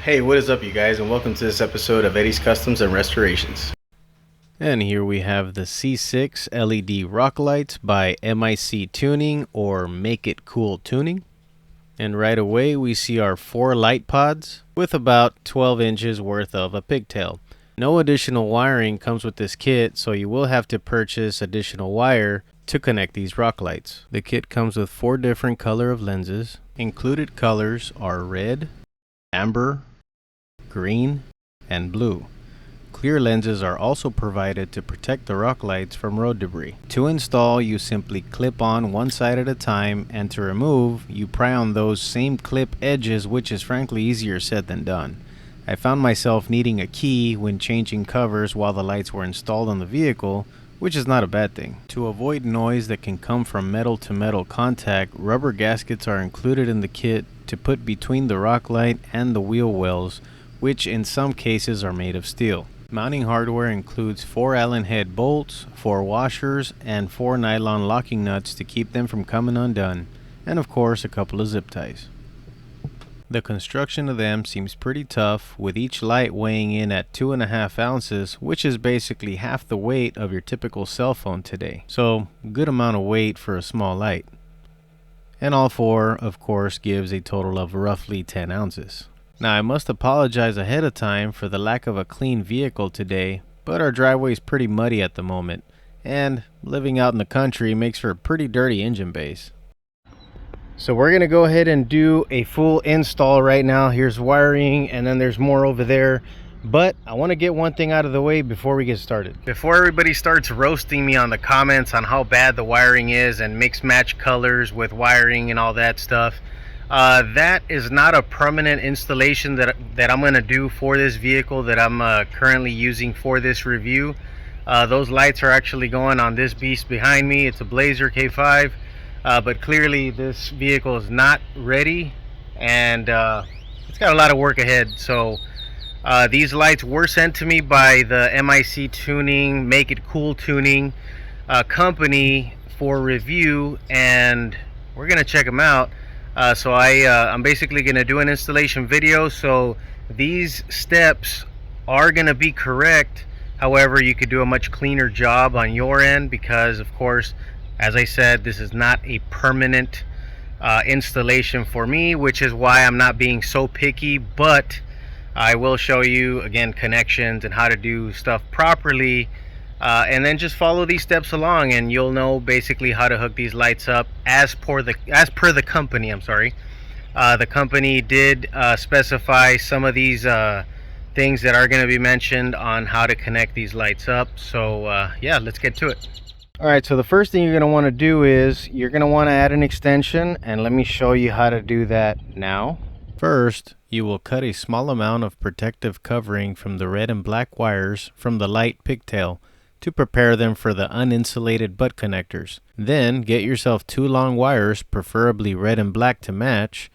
Hey, what is up you guys, and welcome to this episode of Eddie's Customs and Restorations. And here we have the C6 LED rock lights by MIC Tuning, or Make It Cool Tuning. And right away we see our 4 light pods with about 12 inches worth of a pigtail. No additional wiring comes with this kit, so you will have to purchase additional wire to connect these rock lights. The kit comes with 4 different color of lenses. Included colors are red, amber, green, and blue. Clear lenses are also provided to protect the rock lights from road debris. To install, you simply clip on one side at a time, and to remove, you pry on those same clip edges, which is frankly easier said than done. I found myself needing a key when changing covers while the lights were installed on the vehicle, which is not a bad thing. To avoid noise that can come from metal to metal contact, rubber gaskets are included in the kit to put between the rock light and the wheel wells, which in some cases are made of steel. Mounting hardware includes 4 Allen head bolts, 4 washers, and 4 nylon locking nuts to keep them from coming undone, and of course a couple of zip ties. The construction of them seems pretty tough, with each light weighing in at 2.5 ounces, which is basically half the weight of your typical cell phone today. So, good amount of weight for a small light. And all 4, of course, gives a total of roughly 10 ounces. Now, I must apologize ahead of time for the lack of a clean vehicle today, but our driveway is pretty muddy at the moment, and living out in the country makes for a pretty dirty engine base. So we're going to go ahead and do a full install right now. Here's wiring, and then there's more over there. But I want to get one thing out of the way before we get started. Before everybody starts roasting me on the comments on how bad the wiring is and mix match colors with wiring and all that stuff, that is not a permanent installation that I'm going to do for this vehicle that I'm currently using for this review. Those lights are actually going on this beast behind me. It's a Blazer K5. But clearly this vehicle is not ready, and it's got a lot of work ahead. So these lights were sent to me by the MIC Tuning, Make It Cool Tuning company for review, and we're gonna check them out. So I'm basically gonna do an installation video. So these steps are gonna be correct. However, you could do a much cleaner job on your end because, of course, as I said, this is not a permanent installation for me, which is why I'm not being so picky, but I will show you again connections and how to do stuff properly, and then just follow these steps along and you'll know basically how to hook these lights up as per the company. The company did specify some of these things that are going to be mentioned on how to connect these lights up. So yeah, let's get to it. Alright, so the first thing you're going to want to do is you're going to want to add an extension, and let me show you how to do that now. First, you will cut a small amount of protective covering from the red and black wires from the light pigtail to prepare them for the uninsulated butt connectors. Then get yourself 2 long wires, preferably red and black to match,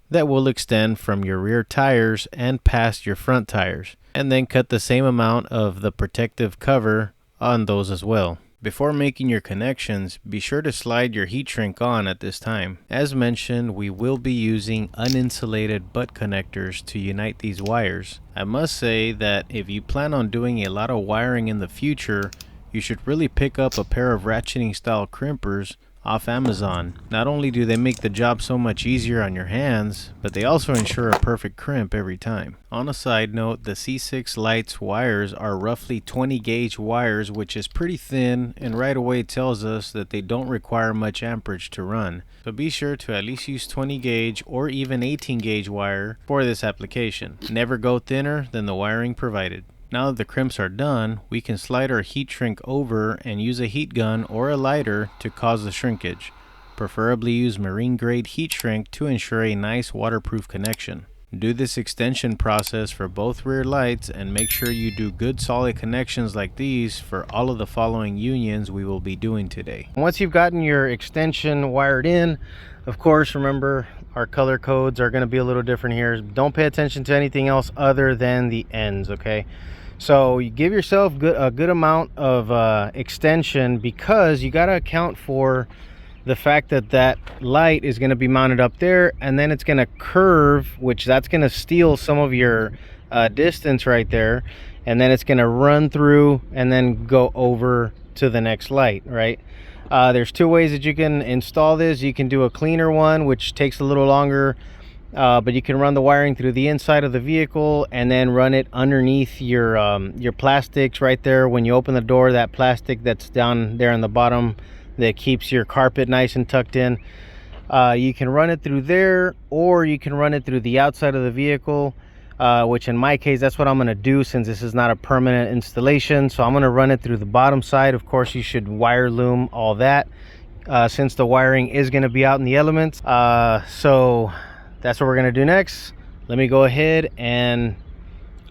that will extend from your rear tires and past your front tires, and then cut the same amount of the protective cover on those as well. Before making your connections, be sure to slide your heat shrink on at this time. As mentioned, we will be using uninsulated butt connectors to unite these wires. I must say that if you plan on doing a lot of wiring in the future, you should really pick up a pair of ratcheting style crimpers off Amazon. Not only do they make the job so much easier on your hands, but they also ensure a perfect crimp every time. On a side note, the C6 lights wires are roughly 20 gauge wires, which is pretty thin, and right away tells us that they don't require much amperage to run. So be sure to at least use 20 gauge or even 18 gauge wire for this application. Never go thinner than the wiring provided. Now that the crimps are done, we can slide our heat shrink over and use a heat gun or a lighter to cause the shrinkage. Preferably use marine grade heat shrink to ensure a nice waterproof connection. Do this extension process for both rear lights and make sure you do good solid connections like these for all of the following unions we will be doing today. Once you've gotten your extension wired in, of course, remember our color codes are going to be a little different here. Don't pay attention to anything else other than the ends, okay? So you give yourself a good amount of extension, because you got to account for the fact that that light is going to be mounted up there, and then it's going to curve, which that's going to steal some of your distance right there, and then it's going to run through and then go over to the next light, right? There's two ways that you can install this. You can do a cleaner one, which takes a little longer, but you can run the wiring through the inside of the vehicle and then run it underneath your plastics right there. When you open the door, that plastic that's down there on the bottom that keeps your carpet nice and tucked in, you can run it through there, or you can run it through the outside of the vehicle, which in my case, that's what I'm going to do, since this is not a permanent installation. So I'm going to run it through the bottom side. Of course, you should wire loom all that, since the wiring is going to be out in the elements. So that's what we're going to do next. Let me go ahead and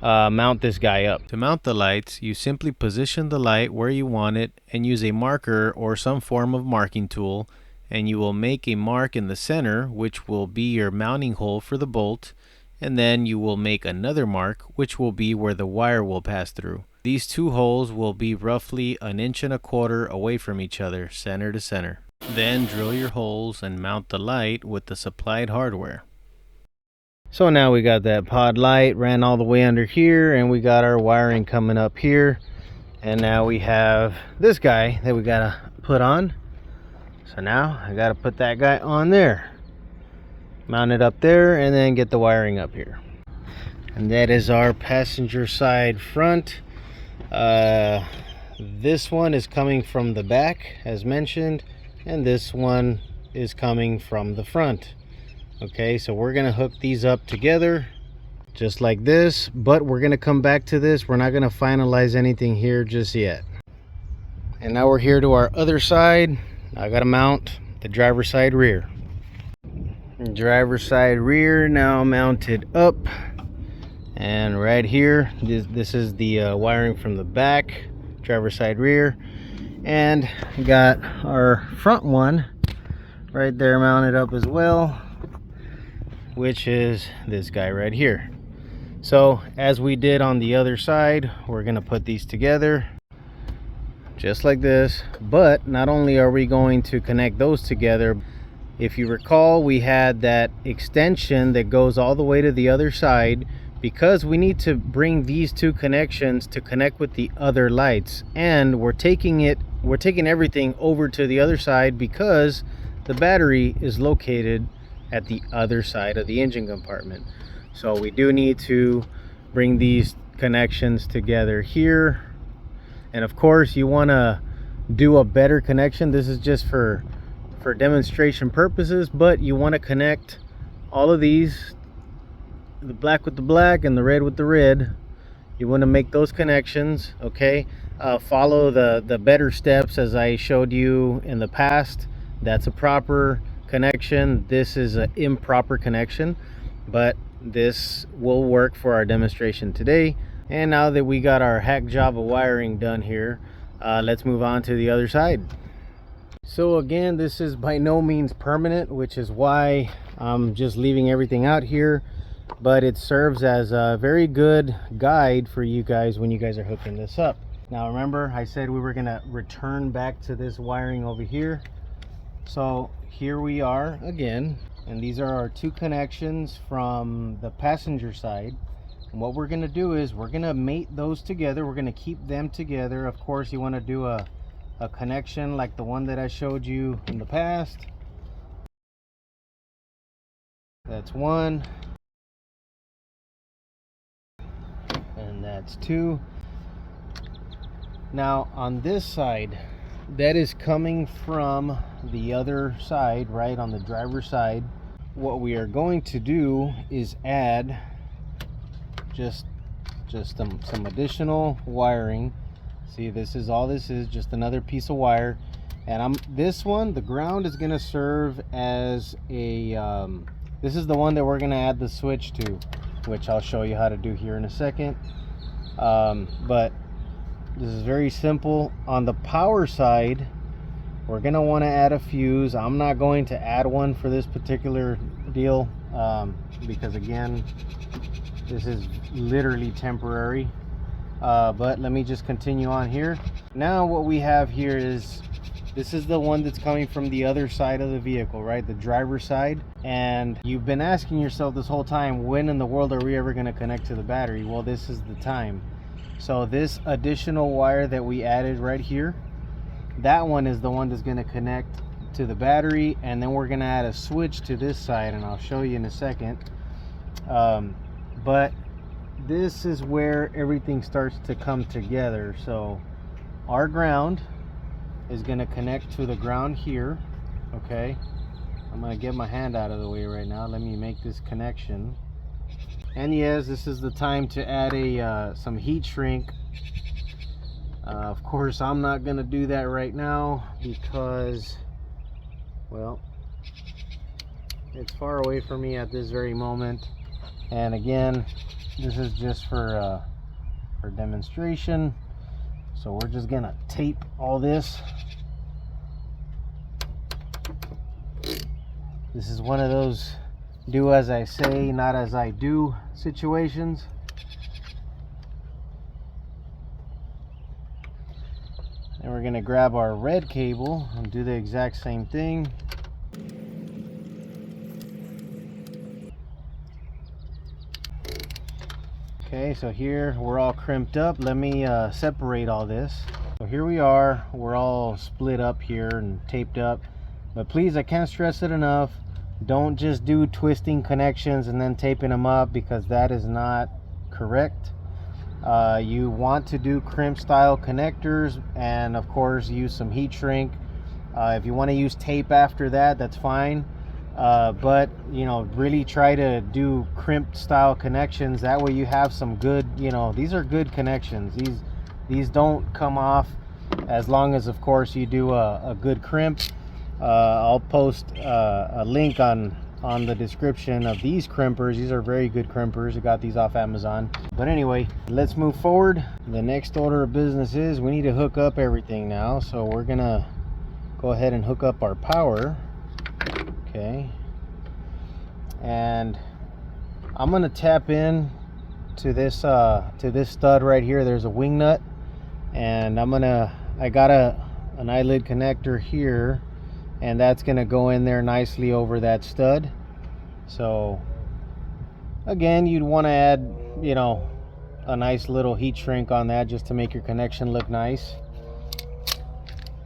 mount this guy up. To mount the lights, you simply position the light where you want it and use a marker or some form of marking tool, and you will make a mark in the center, which will be your mounting hole for the bolt, and then you will make another mark, which will be where the wire will pass through. These two holes will be roughly 1.25 inches away from each other, center to center. Then drill your holes and mount the light with the supplied hardware. So now we got that pod light ran all the way under here, and we got our wiring coming up here, and now we have this guy that we gotta put on. So now I gotta put that guy on there, mount it up there, and then get the wiring up here. And that is our passenger side front. This one is coming from the back as mentioned, and this one is coming from the front. Okay, so we're gonna hook these up together just like this, but we're gonna come back to this. We're not gonna finalize anything here just yet. And now we're here to our other side. I gotta mount the driver's side rear. Driver's side rear now mounted up, and right here, this is the wiring from the back, driver's side rear, and got our front one right there mounted up as well, which is this guy right here. So as we did on the other side, we're gonna put these together just like this. But not only are we going to connect those together, if you recall, we had that extension that goes all the way to the other side, because we need to bring these two connections to connect with the other lights, and we're taking everything over to the other side because the battery is located at the other side of the engine compartment. So we do need to bring these connections together here. And of course, you want to do a better connection. This is just for demonstration purposes, but you want to connect all of these, the black with the black and the red with the red. You want to make those connections, okay? Follow the better steps as I showed you in the past. That's a proper connection. This is an improper connection, but this will work for our demonstration today. And now that we got our hack job of wiring done here, let's move on to the other side. So again, this is by no means permanent, which is why I'm just leaving everything out here, but it serves as a very good guide for you guys when you guys are hooking this up. Now remember, I said we were gonna return back to this wiring over here. So here we are again, and these are our two connections from the passenger side. And what we're going to do is we're going to mate those together. We're going to keep them together. Of course, you want to do a connection like the one that I showed you in the past. That's one, and that's two. Now on this side, that is coming from the other side, right on the driver's side. What we are going to do is add just some additional wiring. See, this is all this is, just another piece of wire. And this one, the ground is going to serve as a this is the one that we're going to add the switch to, which I'll show you how to do here in a second. But this is very simple. On the power side, we're going to want to add a fuse. I'm not going to add one for this particular deal, because again, this is literally temporary. But let me just continue on here. Now what we have here is This is the one that's coming from the other side of the vehicle, right? The driver's side. And you've been asking yourself this whole time, when in the world are we ever going to connect to the battery? Well, this is the time. So this additional wire that we added right here, that one is the one that's going to connect to the battery, and then we're going to add a switch to this side, and I'll show you in a second. But this is where everything starts to come together. So our ground is going to connect to the ground here. Okay, I'm going to get my hand out of the way right now. Let me make this connection. And yes, this is the time to add a some heat shrink. Of course, I'm not going to do that right now because, well, it's far away from me at this very moment. And again, this is just for demonstration. So we're just gonna tape all this. This is one of those do as I say, not as I do situations. And we're gonna grab our red cable and do the exact same thing. Okay, so here we're all crimped up. Let me separate all this. So here we are, we're all split up here and taped up. But please, I can't stress it enough, don't just do twisting connections and then taping them up, because that is not correct. You want to do crimp style connectors, and of course use some heat shrink. If you want to use tape after that, that's fine. But you know, really try to do crimp style connections. That way you have some good, you know, these are good connections. These don't come off, as long as of course you do a good crimp. I'll post a link on the description of these crimpers. These are very good crimpers. I got these off Amazon. But anyway, let's move forward. The next order of business is we need to hook up everything now. So we're gonna go ahead and hook up our power. Okay, and I'm gonna tap in to this stud right here. There's a wing nut, and I got an eyelid connector here, and that's gonna go in there nicely over that stud. So again, you'd want to add, you know, a nice little heat shrink on that just to make your connection look nice.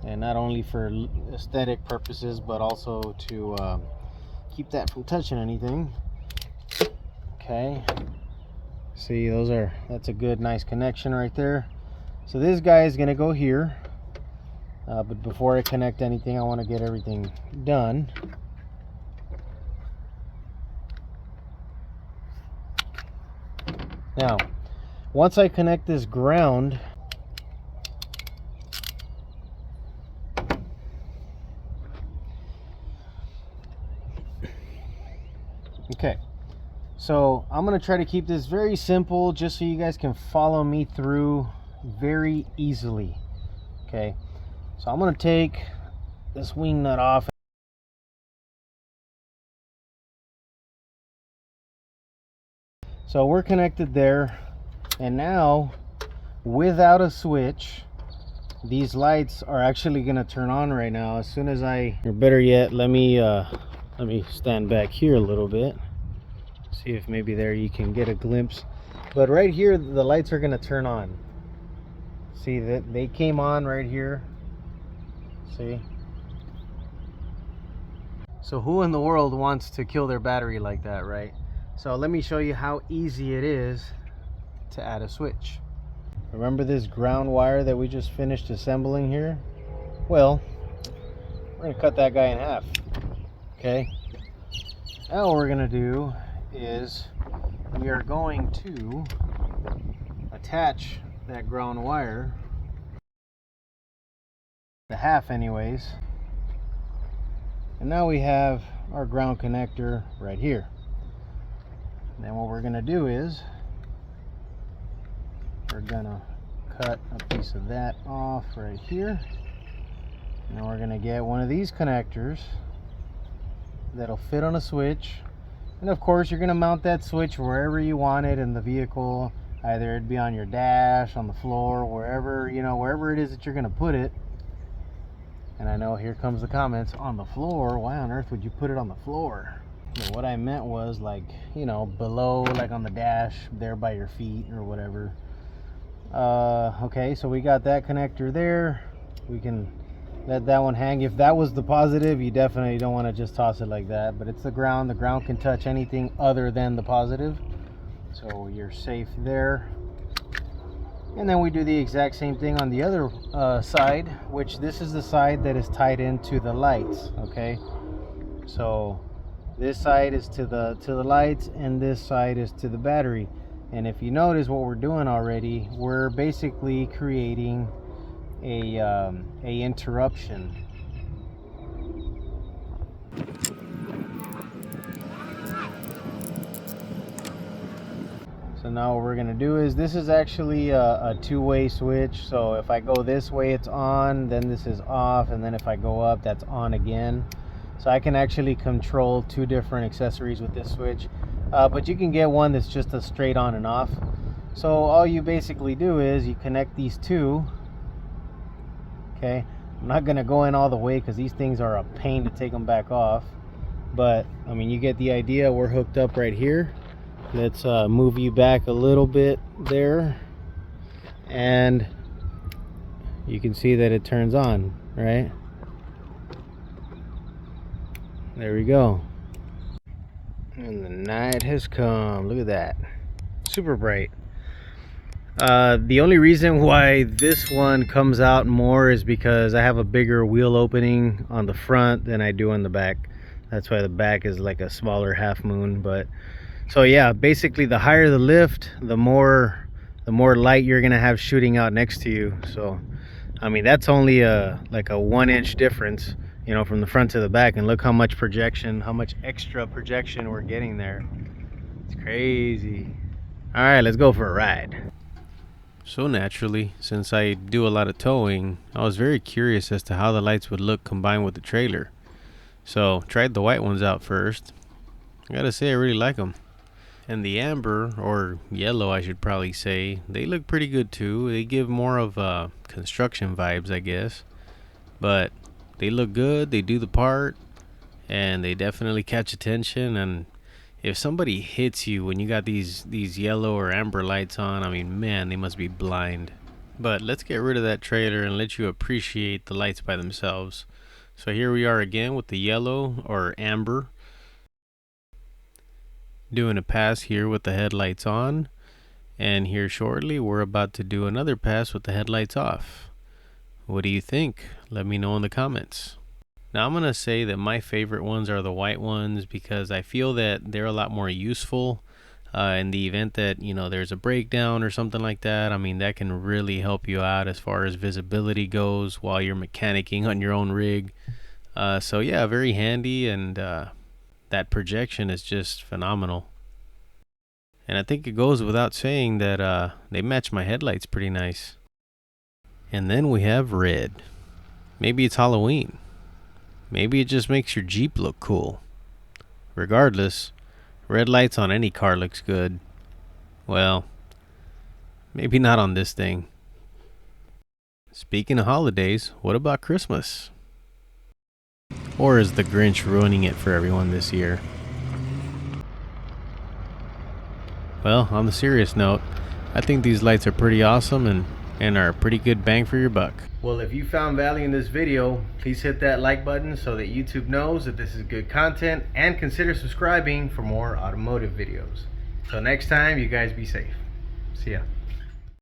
And not only for aesthetic purposes, but also to keep that from touching anything. Okay, see, that's a good nice connection right there. So this guy is gonna go here, but before I connect anything, I want to get everything done. Now once I connect this ground, okay, so I'm going to try to keep this very simple just so you guys can follow me through very easily. Okay, so I'm going to take this wing nut off. So we're connected there, and now without a switch, these lights are actually going to turn on right now as soon as or better yet, let me stand back here a little bit, see if maybe there you can get a glimpse. But right here the lights are going to turn on. See that they came on right here. See? So who in the world wants to kill their battery like that, right? So let me show you how easy it is to add a switch. Remember this ground wire that we just finished assembling here? Well, we're going to cut that guy in half. Okay, now what we're gonna do is we are going to attach that ground wire, the half anyways, and now we have our ground connector right here. And then what we're gonna do is we're gonna cut a piece of that off right here, and then we're gonna get one of these connectors that'll fit on a switch. And of course you're going to mount that switch wherever you want it in the vehicle, either it'd be on your dash, on the floor, wherever, you know, wherever it is that you're going to put it. And I know here comes the comments, on the floor? Why on earth would you put it on the floor? And what I meant was, like, you know, below, like on the dash there by your feet or whatever. Okay, so we got that connector there. We can let that one hang. If that was the positive, you definitely don't want to just toss it like that, but it's the ground. The ground can touch anything other than the positive, so you're safe there. And then we do the exact same thing on the other side, which this is the side that is tied into the lights. Okay, so this side is to the lights, and this side is to the battery. And if you notice what we're doing already, we're basically creating a interruption. So now what we're gonna do is, this is actually a two-way switch. So if I go this way, it's on, then this is off, and then if I go up, that's on again. So I can actually control two different accessories with this switch, but you can get one that's just a straight on and off. So all you basically do is you connect these two. Okay, I'm not gonna go in all the way because these things are a pain to take them back off, but I mean, you get the idea. We're hooked up right here. Let's move you back a little bit there, and you can see that it turns on, right? There we go. And the night has come. Look at that, super bright. The only reason why this one comes out more is because I have a bigger wheel opening on the front than I do on the back. That's why the back is like a smaller half moon. But so yeah, basically the higher the lift, the more light you're gonna have shooting out next to you. So I mean, that's only like a 1-inch difference, you know, from the front to the back. And look how much projection, how much extra projection we're getting there. It's crazy. All right, let's go for a ride. So naturally, since I do a lot of towing, I was very curious as to how the lights would look combined with the trailer. So tried the white ones out first. I gotta say, I really like them. And the amber, or yellow I should probably say, they look pretty good too. They give more of construction vibes, I guess. But they look good, they do the part, and they definitely catch attention. And if somebody hits you when you got these yellow or amber lights on, I mean, man, they must be blind. But let's get rid of that trailer and let you appreciate the lights by themselves. So here we are again with the yellow or amber. Doing a pass here with the headlights on, and here shortly we're about to do another pass with the headlights off. What do you think? Let me know in the comments. Now I'm gonna say that my favorite ones are the white ones because I feel that they're a lot more useful in the event that, you know, there's a breakdown or something like that. I mean, that can really help you out as far as visibility goes while you're mechanicking on your own rig. So yeah, very handy, and that projection is just phenomenal. And I think it goes without saying that they match my headlights pretty nice. And then we have red. Maybe it's Halloween. Maybe it just makes your Jeep look cool. Regardless, red lights on any car looks good. Well, maybe not on this thing. Speaking of holidays, what about Christmas? Or is the Grinch ruining it for everyone this year? Well, on the serious note, I think these lights are pretty awesome and are a pretty good bang for your buck. Well, if you found value in this video, please hit that like button so that YouTube knows that this is good content, and consider subscribing for more automotive videos. Till next time, you guys be safe. See ya.